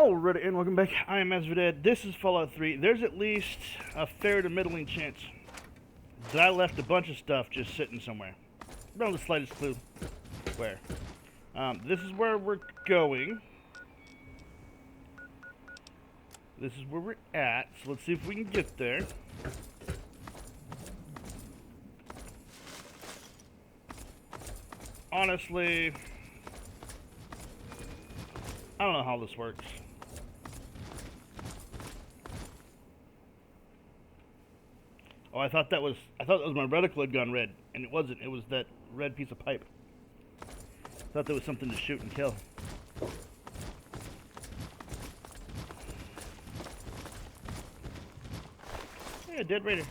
Alright, and welcome back. I am Asvedad. This is Fallout 3. There's at least a fair to middling chance that I left a bunch of stuff just sitting somewhere. Not the slightest clue where. This is where we're going. This is where we're at, so let's see if we can get there. Honestly, I don't know how this works. Oh, I thought that was my reticle had gone red, and it wasn't. It was that red piece of pipe. I thought there was something to shoot and kill. Yeah, dead raider.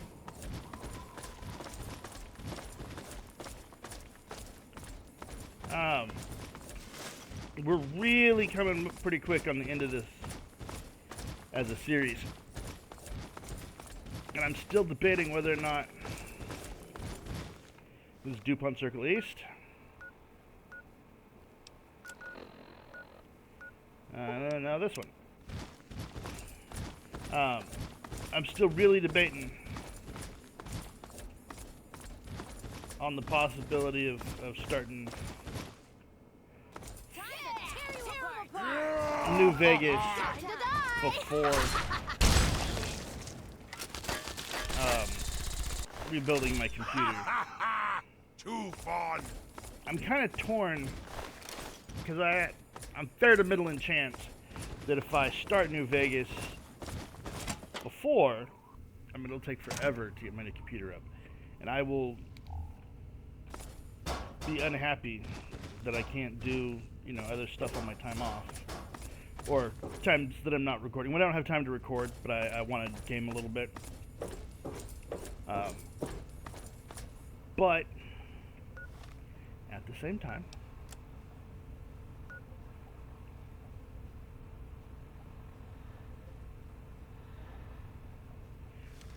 We're really coming pretty quick on the end of this as a series. And I'm still debating whether or not this is DuPont Circle East. No, this one. I'm still really debating on the possibility of starting New Vegas before rebuilding my computer. Too fun. I'm kind of torn because I'm fair to middling chance that if I start New Vegas before, I mean, it'll take forever to get my new computer up, and I will be unhappy that I can't do, other stuff on my time off, or times that I'm not recording. When I don't have time to record, but I want to game a little bit. But at the same time,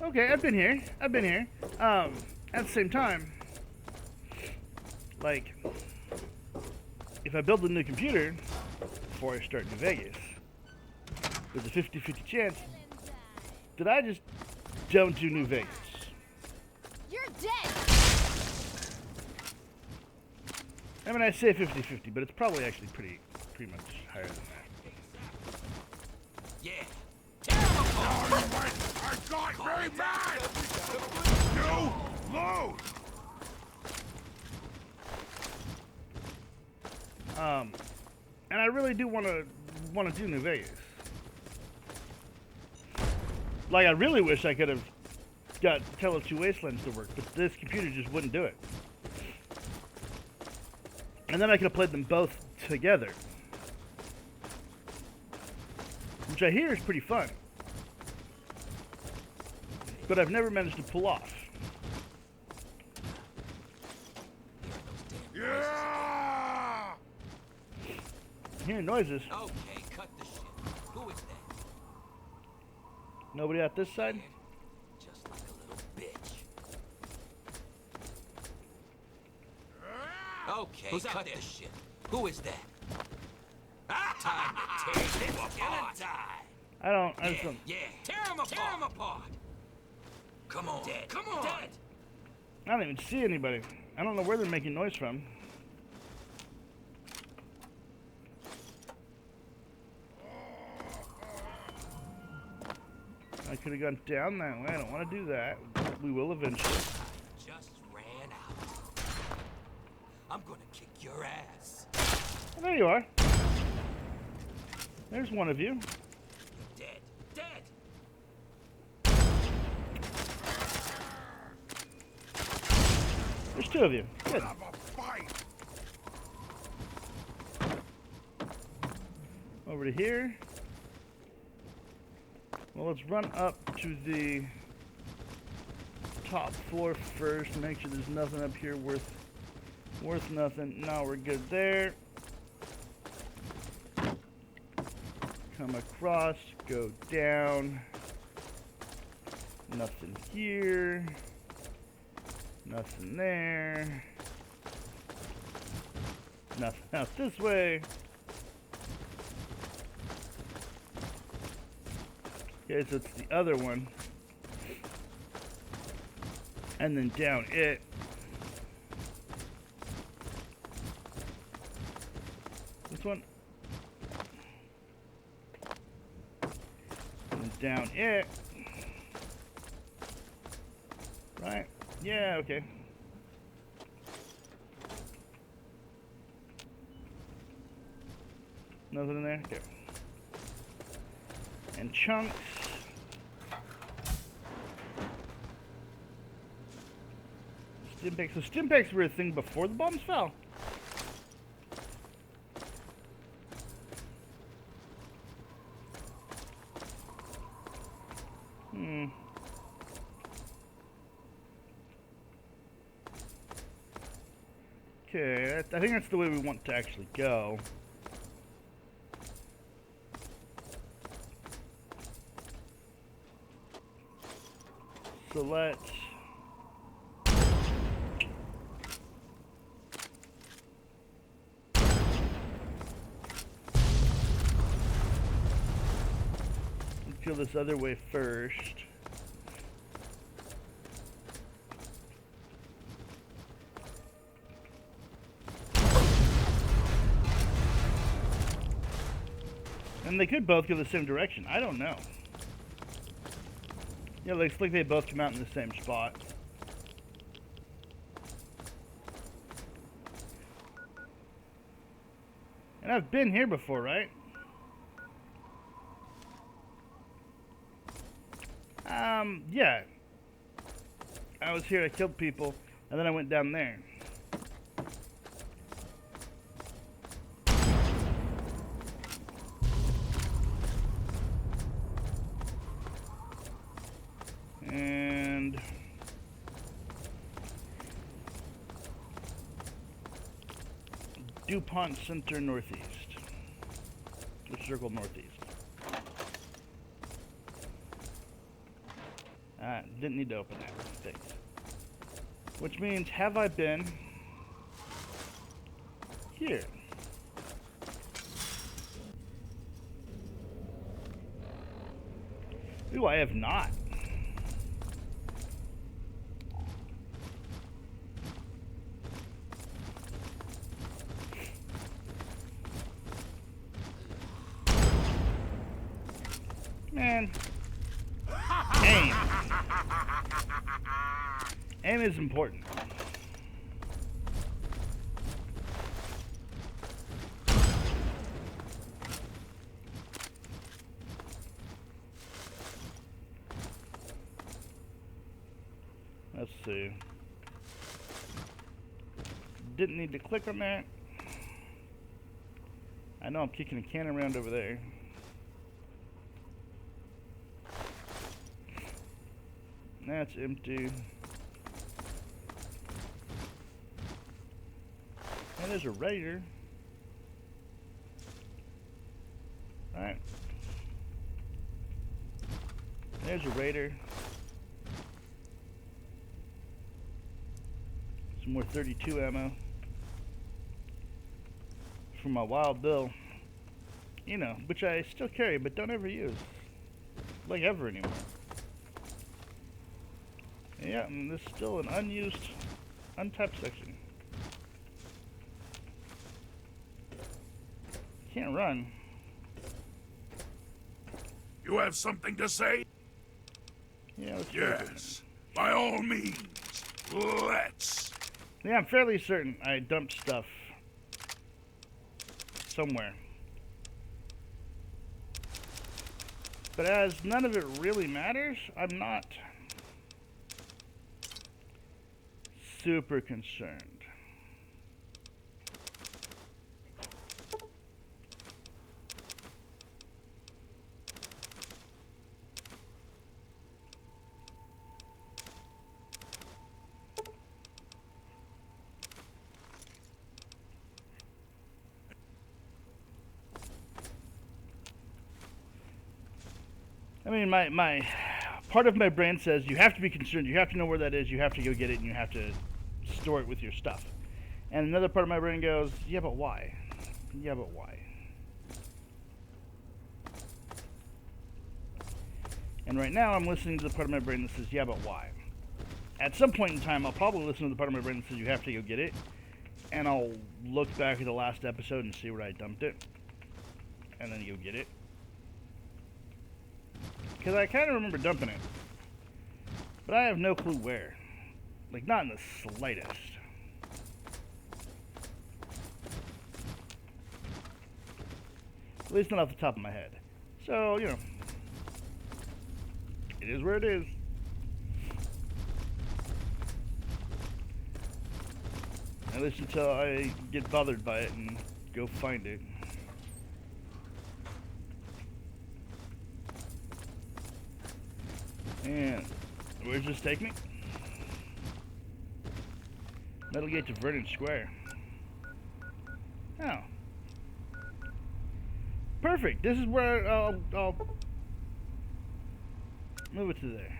okay, I've been here. At the same time, like, if I build a new computer before I start New Vegas, there's a 50-50 chance that I just don't do New Vegas. You're dead! I mean, I say 50-50, but it's probably actually pretty much higher than that. Yeah. Terrible! I got very bad! New load! And I really do want to do New Vegas. Like, I really wish I could have got Telos 2 Wastelands to work, but this computer just wouldn't do it. And then I could have played them both together, which I hear is pretty fun, but I've never managed to pull off. Yeah! I'm hearing noises. Okay, cut the shit. Who is that? Nobody out this side? Just like a little bitch. Okay, Who's out cut there? the shit. Who is that? Time to tear him apart. I just don't. Yeah, tear him apart. Tear him apart. Come on, dead. Come on. Dead. I don't even see anybody. I don't know where they're making noise from. I could have gone down that way. I don't want to do that. We will eventually. Just ran out. I'm gonna kick your ass. Oh, there you are. There's one of you. You're dead. Dead. There's two of you. Good. Have a fight! Over to here. Well, let's run up to the top floor first. Make sure there's nothing up here worth nothing. No, we're good there. Come across, go down. Nothing here. Nothing there. Nothing else this way. Okay, so it's the other one. And then down it. This one. And down it. Right? Yeah, okay. Nothing in there? Okay. And chunks. Stimpaks. So Stimpaks were a thing before the bombs fell. Okay, I think that's the way we want to actually go. So let's... go this other way first. And they could both go the same direction. I don't know. Yeah, looks like they both come out in the same spot. And I've been here before, right? Yeah. I was here, I killed people, and then I went down there. And... DuPont Center Northeast. Which circle northeast. Didn't need to open that. Thanks. Which means, have I been here? Ooh, I have not. Man. Aim. Aim is important. Let's see. Didn't need to click on that. I know I'm kicking a can around over there. That's empty. And there's a raider. Alright. There's a raider. Some more 32 ammo. For my Wild Bill. You know, which I still carry, but don't ever use. Like ever anymore. Yeah, and there's still an unused, untapped section. Can't run. You have something to say? Yeah, let's Yes. By all means. Let's. Yeah, I'm fairly certain I dumped stuff somewhere. But as none of it really matters, I'm not super concerned. I mean, my part of my brain says you have to be concerned, you have to know where that is, you have to go get it, and you have to store it with your stuff. And another part of my brain goes, yeah, but why? Yeah, but why? And right now I'm listening to the part of my brain that says, yeah, but why? At some point in time, I'll probably listen to the part of my brain that says, you have to go get it. And I'll look back at the last episode and see where I dumped it. And then go get it. Because I kind of remember dumping it. But I have no clue where. Like, not in the slightest. At least not off the top of my head. So, you know. It is where it is. At least until I get bothered by it and go find it. And where's this take me? Metal Gate to Vernon Square. Oh. Perfect. This is where I'll move it to there.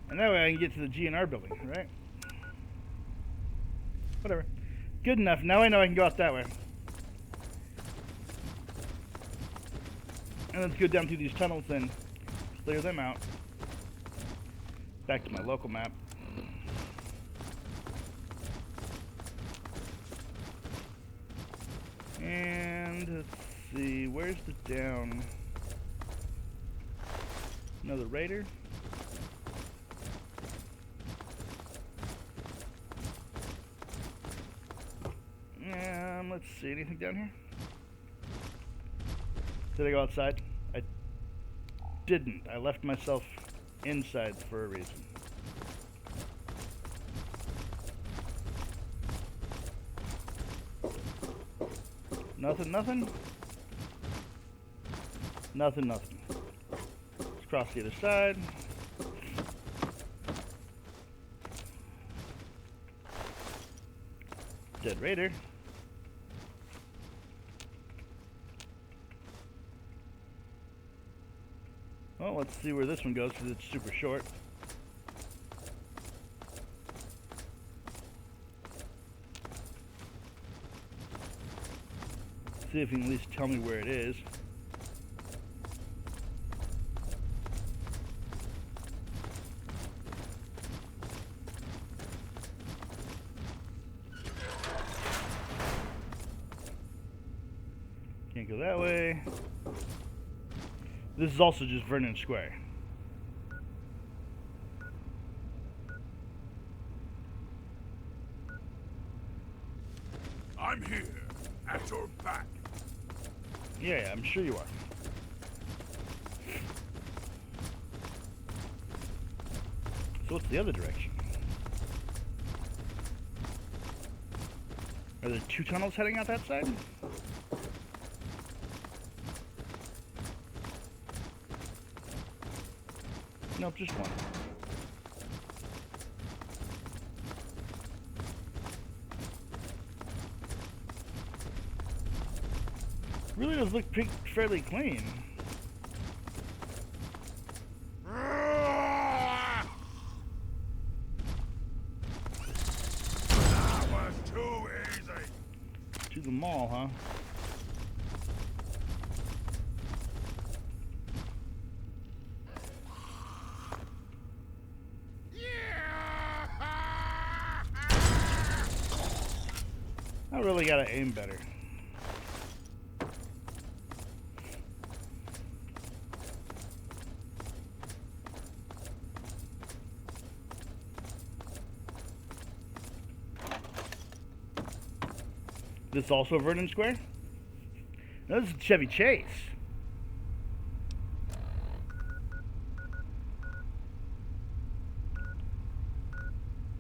And that way I can get to the GNR building, right? Whatever. Good enough. Now I know I can go out that way. And let's go down through these tunnels and clear them out. Back to my local map. And let's see, where's the down? Another raider. Let's see, anything down here? Did I go outside? I didn't. I left myself inside for a reason. Nothing, nothing? Nothing, nothing. Let's cross the other side. Dead raider. Well, let's see where this one goes because it's super short. See if you can at least tell me where it is. Can't go that way. This is also just Vernon Square. I'm here, at your back. Yeah, I'm sure you are. So what's the other direction? Are there two tunnels heading out that side? Nope, just one. Really does look fairly clean. That was too easy. To the mall, huh? I really gotta aim better. This also Vernon Square? No, this is Chevy Chase.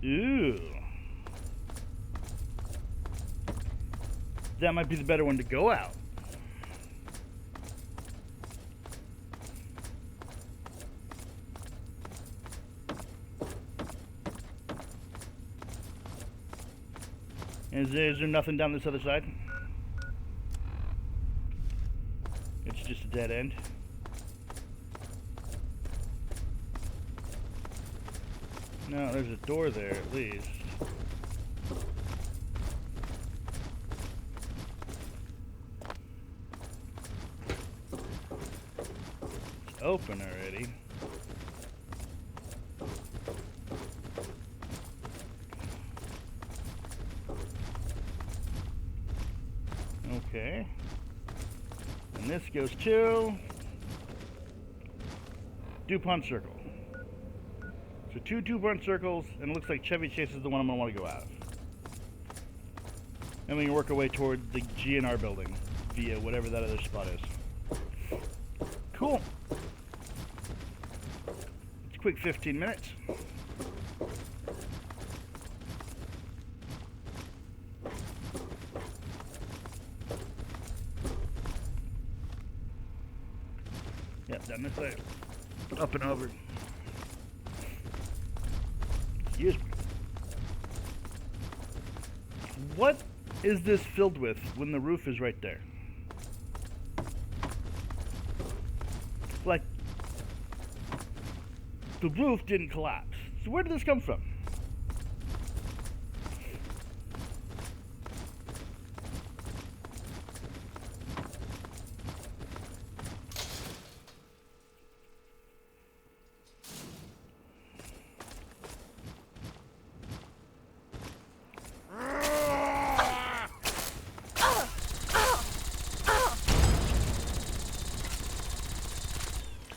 Ooh. That might be the better one to go out. Is there nothing down this other side? It's just a dead end. No, there's a door there at least. open already. Okay. And this goes to DuPont Circle. So two DuPont Circles, and it looks like Chevy Chase is the one I'm going to want to go out of. And we can work our way toward the GNR building via whatever that other spot is. Cool. It's a quick 15 minutes. Yep, down this way. Up and over. Excuse me. What is this filled with when the roof is right there? Like, the roof didn't collapse. So where did this come from?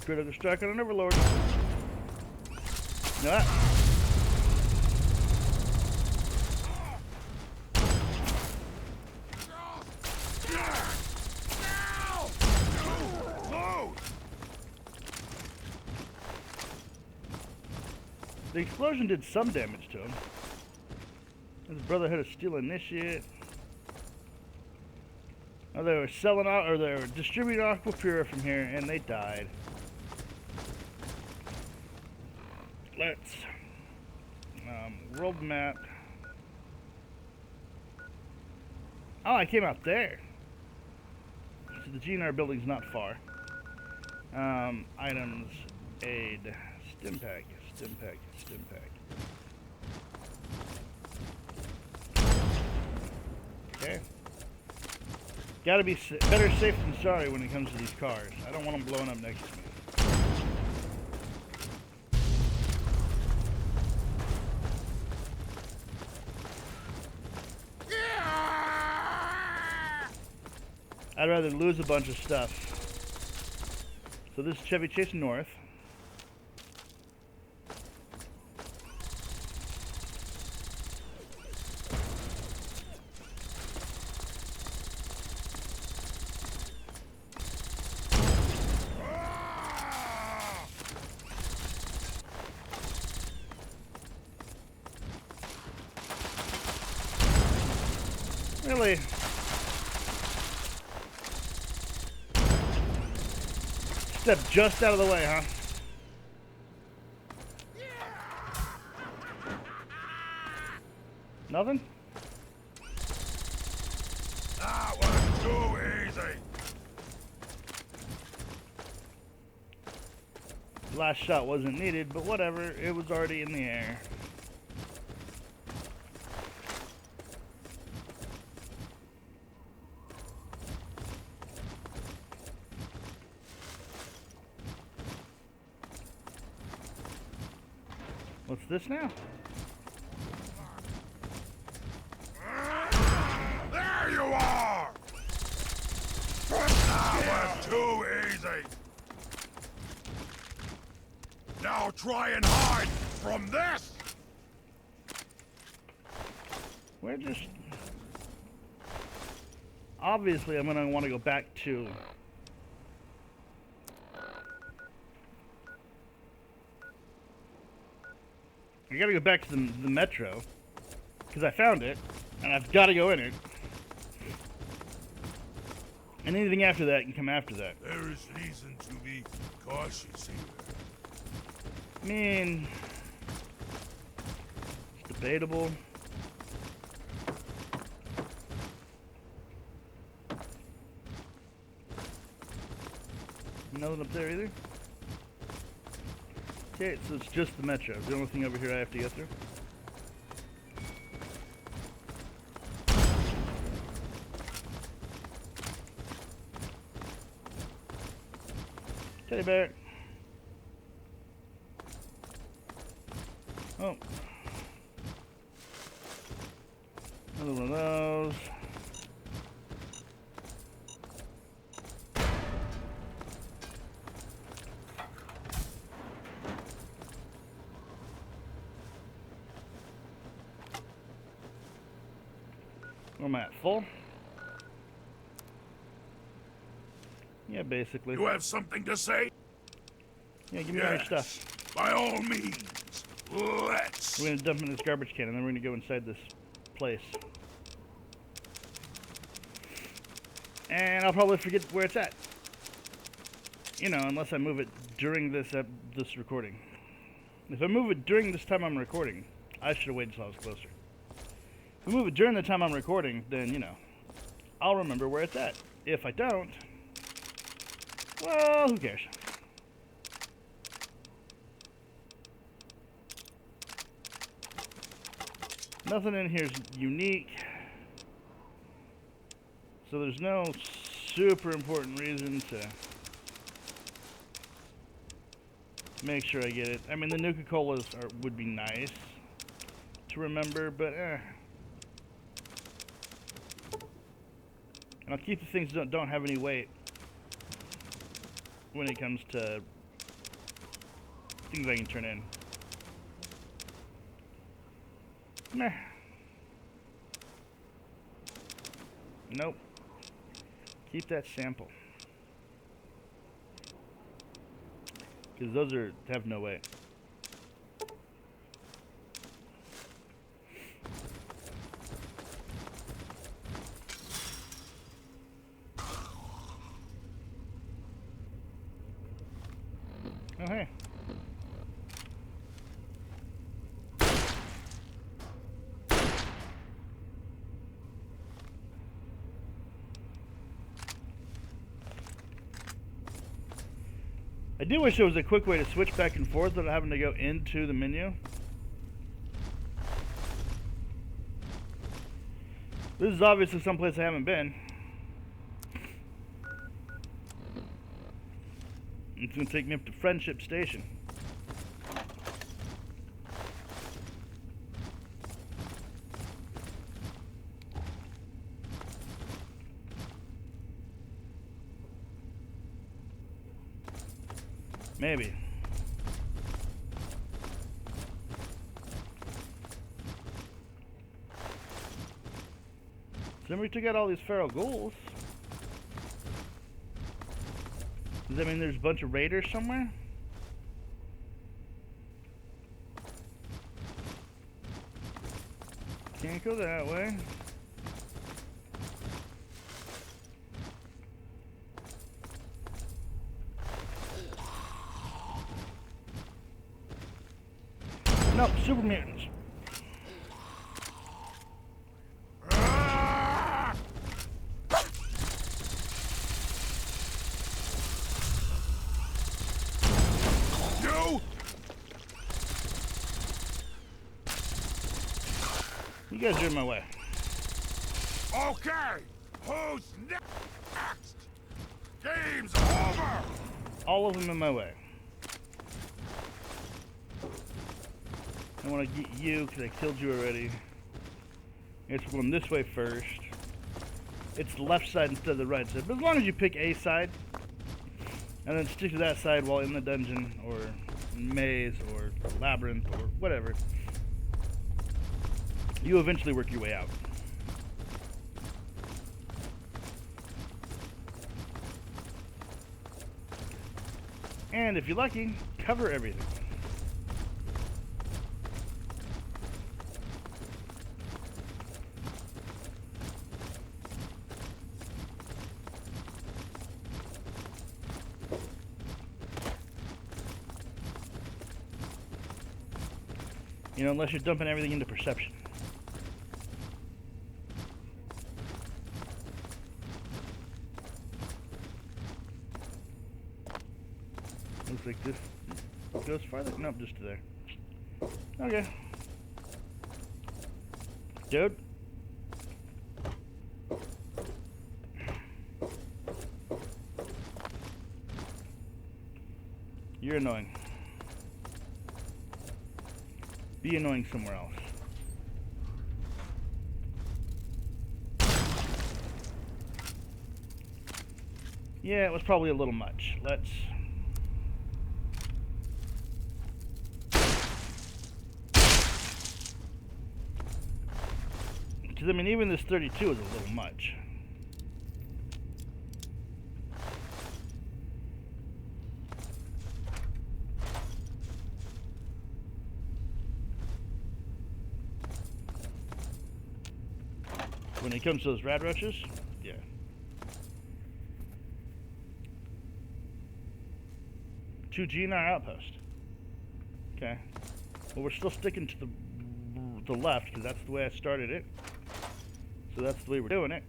Critical strike on an overlord. Yeah. The explosion did some damage to him. His Brotherhood of Steel Initiate. Oh, they were selling out, or they were distributing Aquapura from here, and they died. Let's world map. Oh, I came out there. So the GNR building's not far. Items, aid, stim pack, stim pack, stim pack. Okay. Gotta be better safe than sorry when it comes to these cars. I don't want them blowing up next to me. I'd rather lose a bunch of stuff. So this is Chevy Chase North. Really? Step just out of the way, huh? Nothing? That was too easy. Last shot wasn't needed, but whatever. It was already in the air. What's this now? There you are! That was too easy. Now try and hide from this! We're just... Obviously, I'm going to want to go back to... I gotta go back to the metro, because I found it, and I've got to go in it. And anything after that can come after that. There is reason to be cautious here. I mean, it's debatable. Nothing up there either. Okay, so it's just the metro. The only thing over here I have to get through. Teddy bear. Oh. Another one of those. Where am I at? Full? Yeah, basically. You have something to say? Yeah, give me all your stuff. By all means. Let's. We're gonna dump them in this garbage can and then we're gonna go inside this place. And I'll probably forget where it's at. You know, unless I move it during this recording. If I move it during this time I'm recording, I should have waited until I was closer. If I move it during the time I'm recording, then, you know, I'll remember where it's at. If I don't, well, who cares? Nothing in here is unique. So there's no super important reason to make sure I get it. I mean, the Nuka-Colas would be nice to remember, but And I'll keep the things that don't have any weight when it comes to things I can turn in. Meh. Nope. Keep that sample. Because those have no weight. Oh, hey. I do wish there was a quick way to switch back and forth without having to go into the menu. This is obviously someplace I haven't been. It's going to take me up to Friendship Station. Maybe. Somebody took out all these feral ghouls. Does that mean there's a bunch of raiders somewhere? Can't go that way. No, super mutants. You guys are in my way. Okay, who's next? Game's over. All of them in my way. I want to get you because I killed you already. I guess we're going this way first. It's the left side instead of the right side. But as long as you pick a side, and then stick to that side while in the dungeon, or maze, or labyrinth, or whatever, you eventually work your way out. And if you're lucky, cover everything. You know, unless you're dumping everything into perception. Looks like this goes farther. Nope, just to there. Okay. Dude. You're annoying. be annoying somewhere else. Yeah, it was probably a little much. Let's... Because, I mean, even this 32 is a little much. When it comes to those rad roaches, yeah. Two G in our outpost. Okay. Well, we're still sticking to the left because that's the way I started it. So that's the way we're doing it.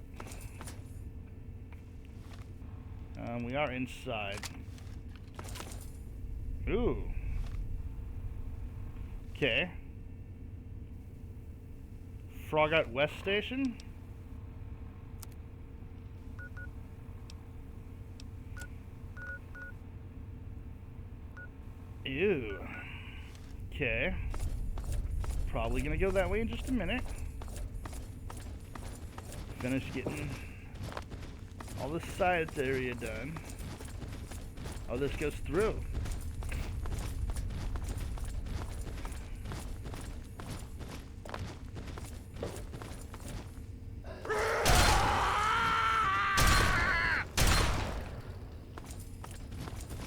We are inside. Ooh. Okay. Frogout West Station. Ew. Okay. Probably gonna go that way in just a minute. Finish getting all the sides area done. Oh, this goes through.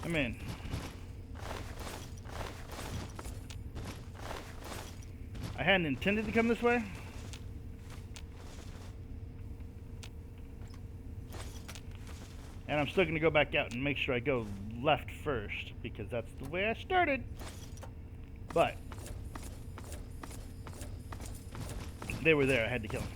I'm in. I hadn't intended to come this way. And I'm still going to go back out and make sure I go left first, because that's the way I started. But they were there. I had to kill them.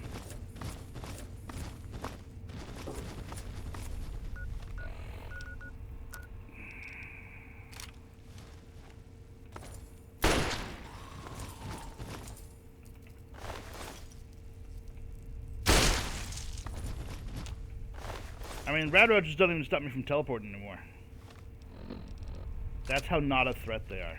I mean, rad roaches don't even stop me from teleporting anymore. That's how not a threat they are.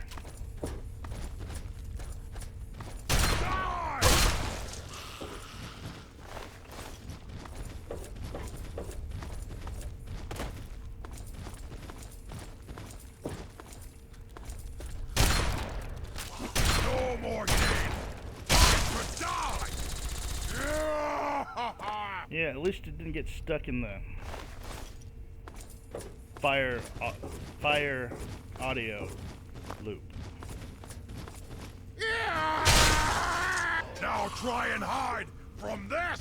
No more game! Time to die! Yeah, at least it didn't get stuck in the fire audio loop. Now try and hide from this!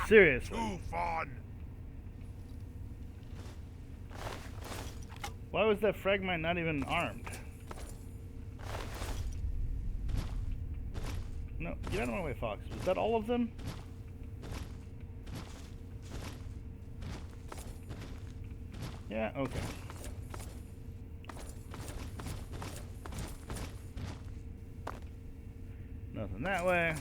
Seriously. Too fun! Why was that fragmite not even armed? No, get out of my way, Fox. Was that all of them? Yeah, okay. Nothing that way.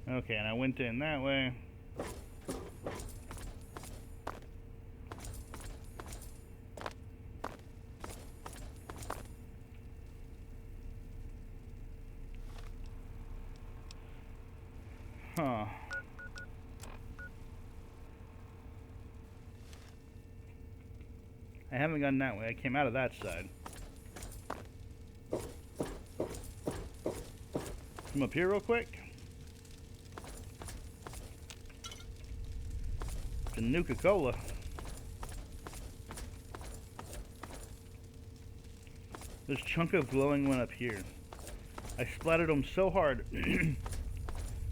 Okay, and I went in that way. Huh. I haven't gone that way. I came out of that side. Come up here real quick. The Nuka-Cola. There's a chunk of glowing one up here. I splattered them so hard,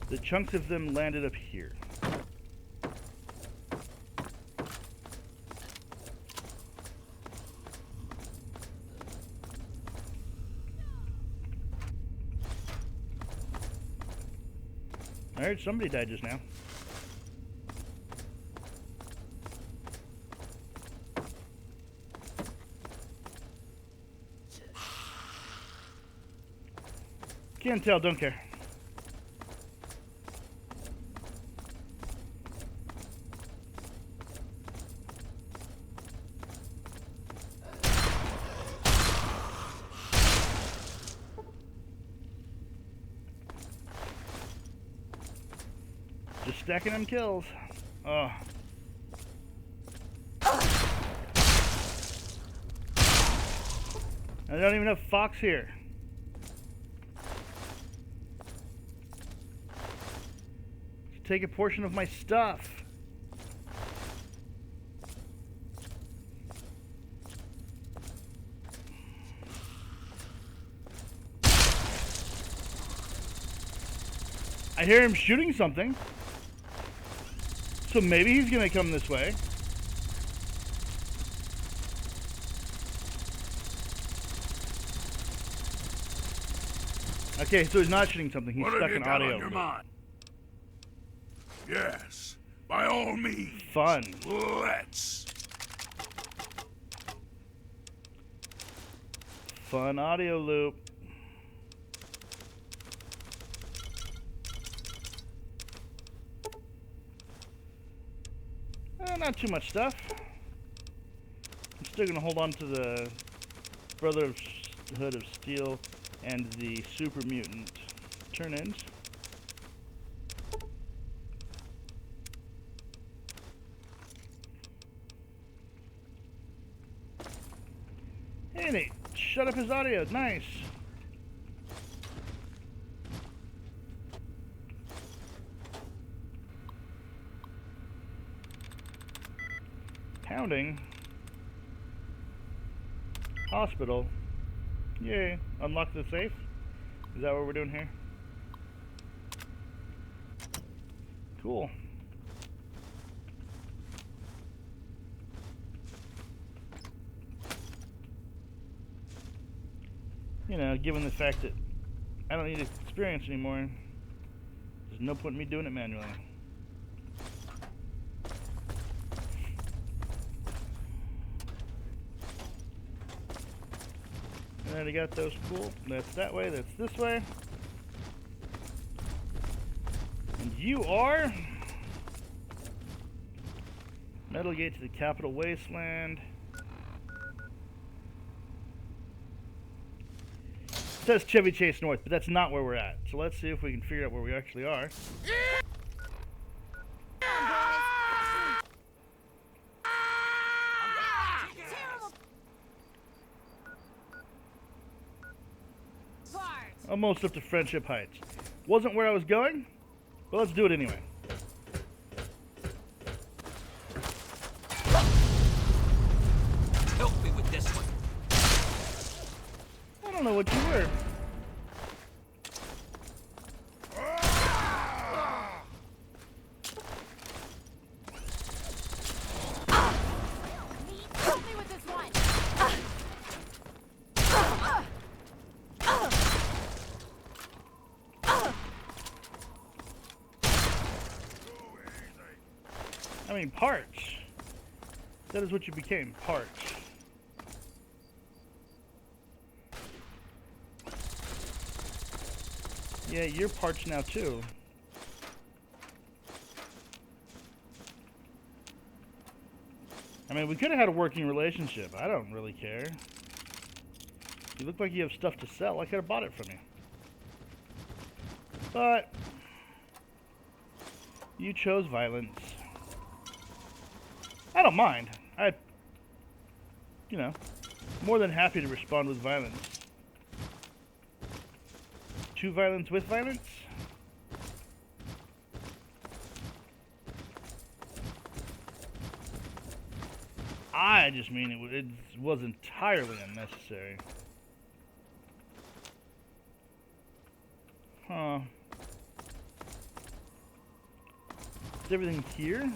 the chunks of them landed up here. I heard somebody died just now. Can't tell, don't care. Just stacking them kills. Oh. I don't even have Fox here. Take a portion of my stuff. I hear him shooting something. So maybe he's gonna come this way. Okay, so he's not shooting something. He's What stuck have you in got audio. on your mind? Yes, by all means. Fun. Let's. Fun audio loop. Not too much stuff. I'm still gonna hold on to the Brotherhood of Steel and the Super Mutant turn-ins. Hey Nate, shut up his audio, nice. Pounding. Hospital. Yay. Unlock the safe. Is that what we're doing here? Cool. You know, given the fact that I don't need experience anymore, there's no point in me doing it manually. Already got those. Cool. That's that way. That's this way. And you are Metal Gate to the Capital Wasteland. It says Chevy Chase North, but that's not where we're at. So let's see if we can figure out where we actually are. Almost up to Friendship Heights. Wasn't where I was going, but let's do it anyway. Help me with this one. I don't know what you were. Help me with this one. I mean, parts. That is what you became, parts. Yeah, you're parts now too. I mean, we could have had a working relationship. I don't really care. You look like you have stuff to sell. I could have bought it from you. But you chose violence. I don't mind. You know, more than happy to respond with violence. To violence with violence? I just mean it was entirely unnecessary. Huh. Is everything here?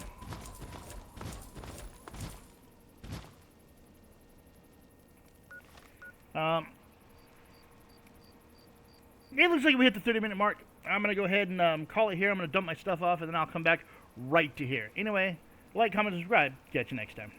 it looks like we hit the 30-minute mark. I'm going to go ahead and call it here. I'm going to dump my stuff off, and then I'll come back right to here. Anyway, like, comment, subscribe. Catch you next time.